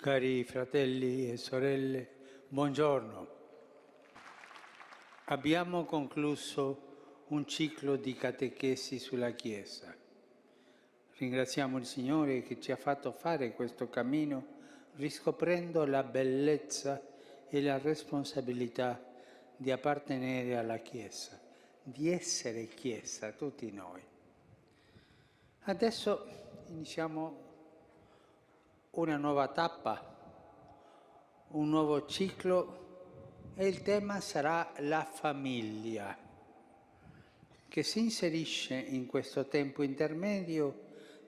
Cari fratelli e sorelle, buongiorno. Abbiamo concluso un ciclo di catechesi sulla Chiesa. Ringraziamo il Signore che ci ha fatto fare questo cammino riscoprendo la bellezza e la responsabilità di appartenere alla Chiesa, di essere Chiesa, tutti noi. Adesso iniziamo una nuova tappa, un nuovo ciclo e il tema sarà la famiglia, che si inserisce in questo tempo intermedio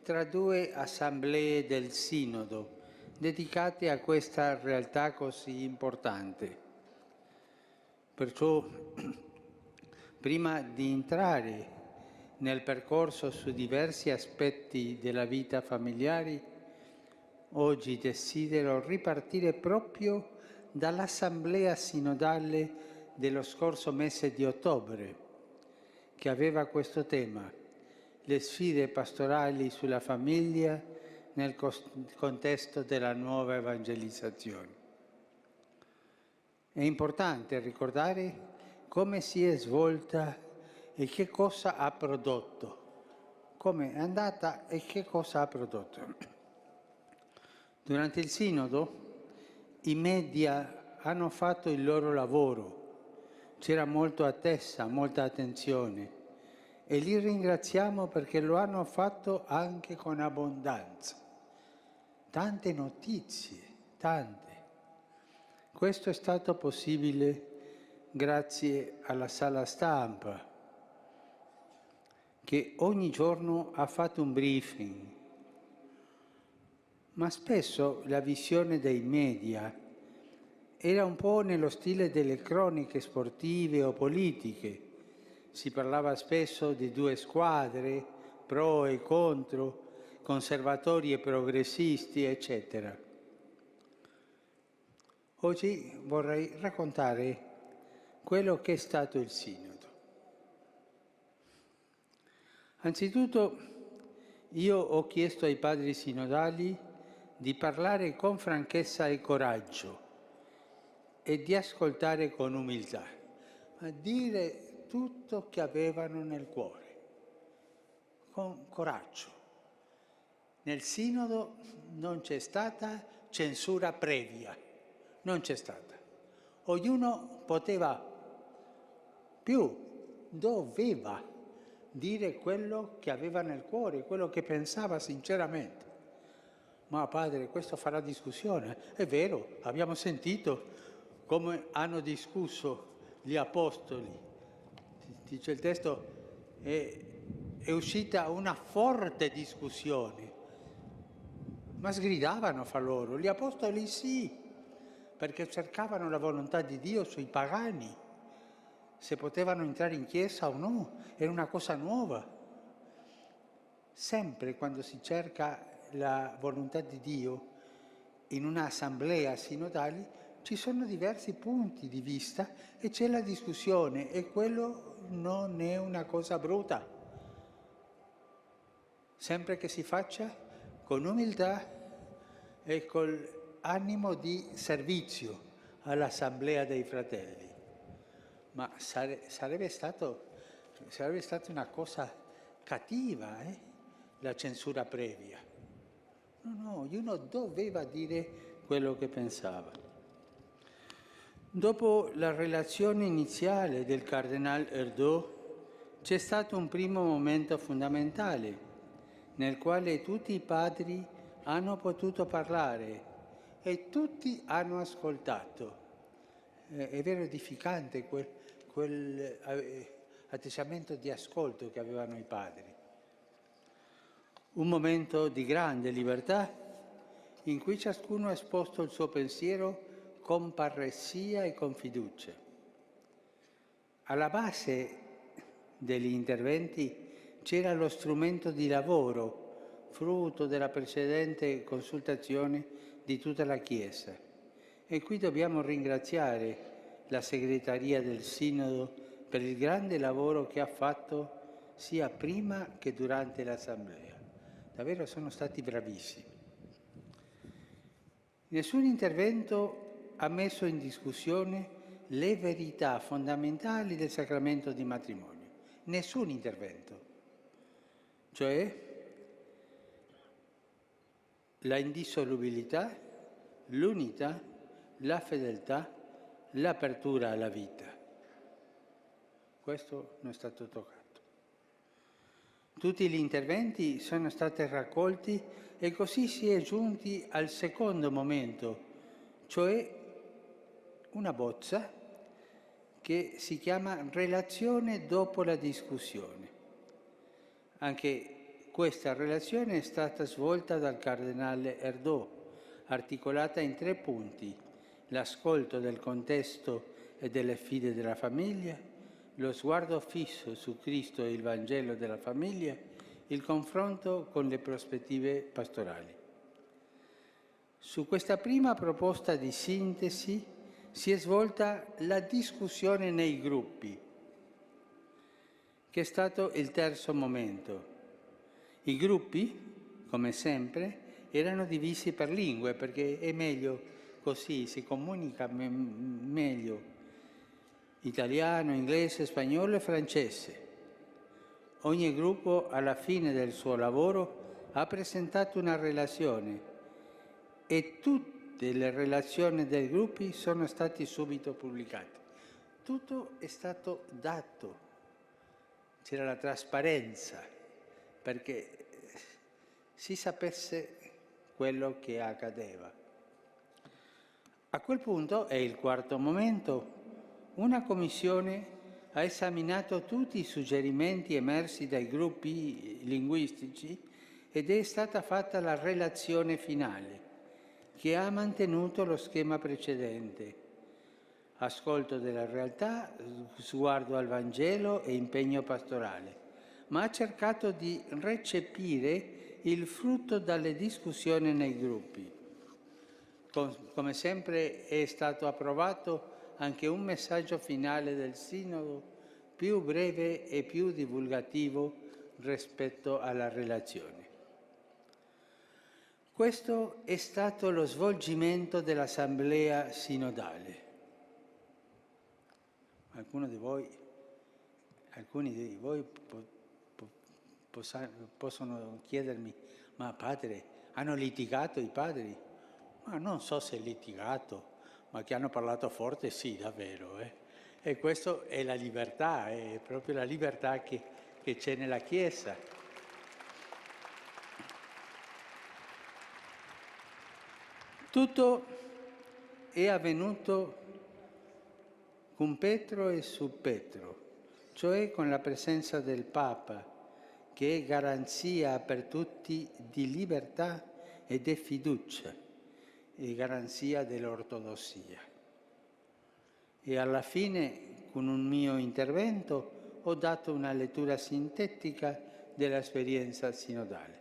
tra due assemblee del Sinodo dedicate a questa realtà così importante. Perciò, prima di entrare nel percorso su diversi aspetti della vita familiare, oggi desidero ripartire proprio dall'assemblea sinodale dello scorso mese di ottobre, che aveva questo tema, le sfide pastorali sulla famiglia nel contesto della nuova evangelizzazione. È importante ricordare come si è svolta e che cosa ha prodotto, come è andata e che cosa ha prodotto. Durante il Sinodo i media hanno fatto il loro lavoro, c'era molta attesa, molta attenzione e li ringraziamo perché lo hanno fatto anche con abbondanza. Tante notizie, tante. Questo è stato possibile grazie alla sala stampa che ogni giorno ha fatto un briefing. Ma spesso la visione dei media era un po' nello stile delle croniche sportive o politiche. Si parlava spesso di due squadre, pro e contro, conservatori e progressisti, eccetera. Oggi vorrei raccontare quello che è stato il Sinodo. Anzitutto, io ho chiesto ai padri sinodali di parlare con franchezza e coraggio e di ascoltare con umiltà, ma dire tutto che avevano nel cuore, con coraggio. Nel Sinodo non c'è stata censura previa, non c'è stata. Ognuno doveva dire quello che aveva nel cuore, quello che pensava sinceramente. Ma padre, questo farà discussione. È vero, abbiamo sentito come hanno discusso gli apostoli. Dice il testo, è uscita una forte discussione. Ma sgridavano fra loro. Gli apostoli sì, perché cercavano la volontà di Dio sui pagani. Se potevano entrare in chiesa o no, era una cosa nuova. Sempre quando si cerca la volontà di Dio in un'assemblea sinodale ci sono diversi punti di vista e c'è la discussione e quello non è una cosa brutta. Sempre che si faccia con umiltà e con animo di servizio all'assemblea dei fratelli. Ma sarebbe stata una cosa cattiva, la censura previa. No, ognuno doveva dire quello che pensava. Dopo la relazione iniziale del Cardinal Erdo c'è stato un primo momento fondamentale nel quale tutti i padri hanno potuto parlare e tutti hanno ascoltato. È vero edificante quel atteggiamento di ascolto che avevano i padri. Un momento di grande libertà in cui ciascuno ha esposto il suo pensiero con parresia e con fiducia. Alla base degli interventi c'era lo strumento di lavoro, frutto della precedente consultazione di tutta la Chiesa. E qui dobbiamo ringraziare la segreteria del Sinodo per il grande lavoro che ha fatto sia prima che durante l'Assemblea. Davvero sono stati bravissimi. Nessun intervento ha messo in discussione le verità fondamentali del sacramento di matrimonio. Nessun intervento. Cioè la indissolubilità, l'unità, la fedeltà, l'apertura alla vita. Questo non è stato toccato. Tutti gli interventi sono stati raccolti e così si è giunti al secondo momento, cioè una bozza che si chiama relazione dopo la discussione. Anche questa relazione è stata svolta dal cardinale Erdò, articolata in 3 punti: l'ascolto del contesto e delle sfide della famiglia, lo sguardo fisso su Cristo e il Vangelo della famiglia, il confronto con le prospettive pastorali. Su questa prima proposta di sintesi si è svolta la discussione nei gruppi, che è stato il terzo momento. I gruppi, come sempre, erano divisi per lingue, perché è meglio così, si comunica meglio italiano, inglese, spagnolo e francese. Ogni gruppo alla fine del suo lavoro ha presentato una relazione e tutte le relazioni dei gruppi sono state subito pubblicate. Tutto è stato dato, c'era la trasparenza, perché si sapesse quello che accadeva. A quel punto, è il quarto momento, una commissione ha esaminato tutti i suggerimenti emersi dai gruppi linguistici ed è stata fatta la relazione finale, che ha mantenuto lo schema precedente: ascolto della realtà, sguardo al Vangelo e impegno pastorale, ma ha cercato di recepire il frutto dalle discussioni nei gruppi. Come sempre è stato approvato anche un messaggio finale del Sinodo, più breve e più divulgativo rispetto alla relazione. Questo è stato lo svolgimento dell'Assemblea sinodale. Alcuni di voi possono chiedermi: ma padre, hanno litigato i padri? Ma non so se litigato, ma che hanno parlato forte, sì, davvero. E questa è la libertà, è proprio la libertà che c'è nella Chiesa. Tutto è avvenuto con Petro e su Petro, cioè con la presenza del Papa, che è garanzia per tutti di libertà e di fiducia, e garanzia dell'ortodossia. E alla fine, con un mio intervento, ho dato una lettura sintetica dell'esperienza sinodale.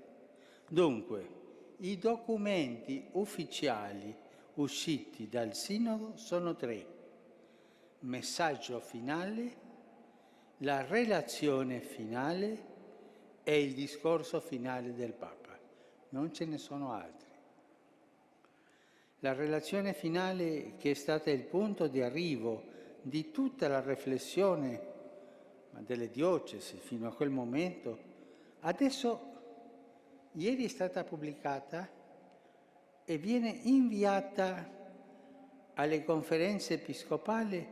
Dunque, i documenti ufficiali usciti dal Sinodo sono 3: messaggio finale, la relazione finale e il discorso finale del Papa. Non ce ne sono altri. La relazione finale, che è stata il punto di arrivo di tutta la riflessione delle diocesi fino a quel momento, adesso ieri è stata pubblicata e viene inviata alle conferenze episcopali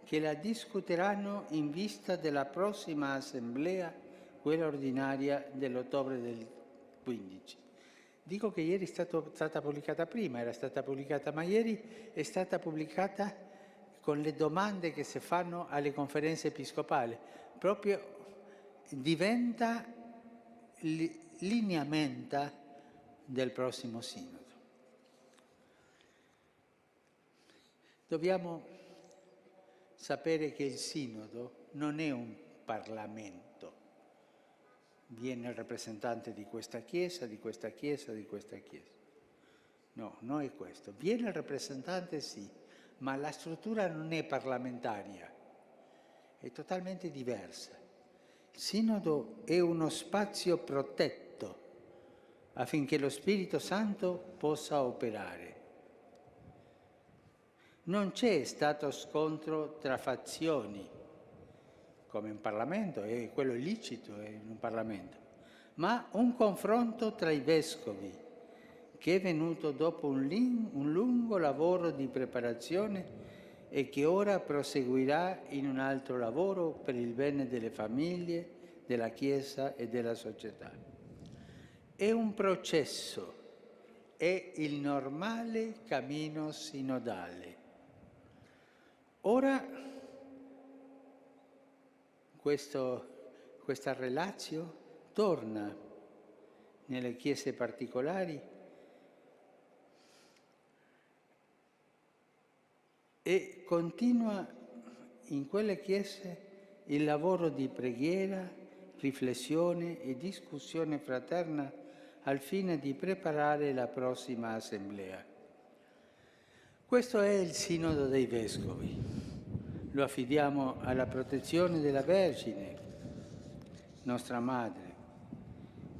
che la discuteranno in vista della prossima assemblea, quella ordinaria dell'ottobre del 15. Dico che ieri è stata pubblicata prima, era stata pubblicata, ma ieri è stata pubblicata con le domande che si fanno alle conferenze episcopali. Proprio diventa lineamenta del prossimo Sinodo. Dobbiamo sapere che il Sinodo non è un Parlamento. Viene il rappresentante di questa Chiesa, di questa Chiesa, di questa Chiesa. No, non è questo. Viene il rappresentante, sì, ma la struttura non è parlamentaria, è totalmente diversa. Il Sinodo è uno spazio protetto affinché lo Spirito Santo possa operare. Non c'è stato scontro tra fazioni, come in Parlamento, è quello illicito in un Parlamento, ma un confronto tra i vescovi, che è venuto dopo un lungo lavoro di preparazione e che ora proseguirà in un altro lavoro per il bene delle famiglie, della Chiesa e della società. È un processo, è il normale cammino sinodale. Ora questa relazio torna nelle chiese particolari e continua in quelle chiese il lavoro di preghiera, riflessione e discussione fraterna al fine di preparare la prossima assemblea. Questo è il Sinodo dei Vescovi. Lo affidiamo alla protezione della Vergine, nostra Madre,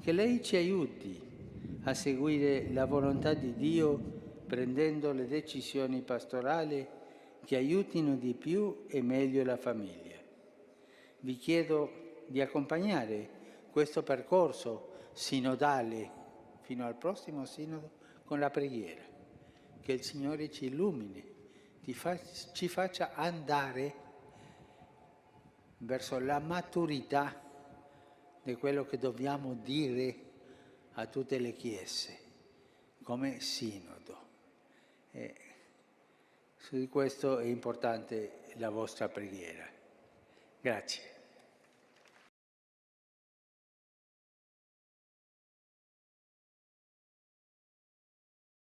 che lei ci aiuti a seguire la volontà di Dio prendendo le decisioni pastorali che aiutino di più e meglio la famiglia. Vi chiedo di accompagnare questo percorso sinodale fino al prossimo Sinodo con la preghiera. Che il Signore ci illumini, ci faccia andare verso la maturità di quello che dobbiamo dire a tutte le chiese come Sinodo. E su questo è importante la vostra preghiera. Grazie.